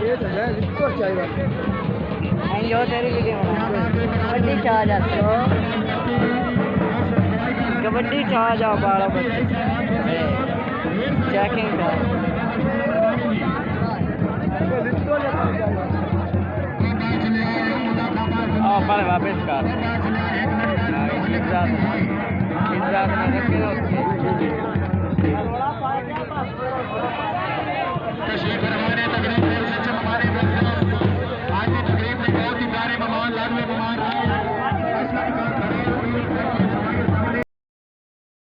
जो तेरी वीडियो कबड्डी चाह जाते कबड्डी चाह जाओ 12 बजे चेकिंग का पर वापस कर इज्जत में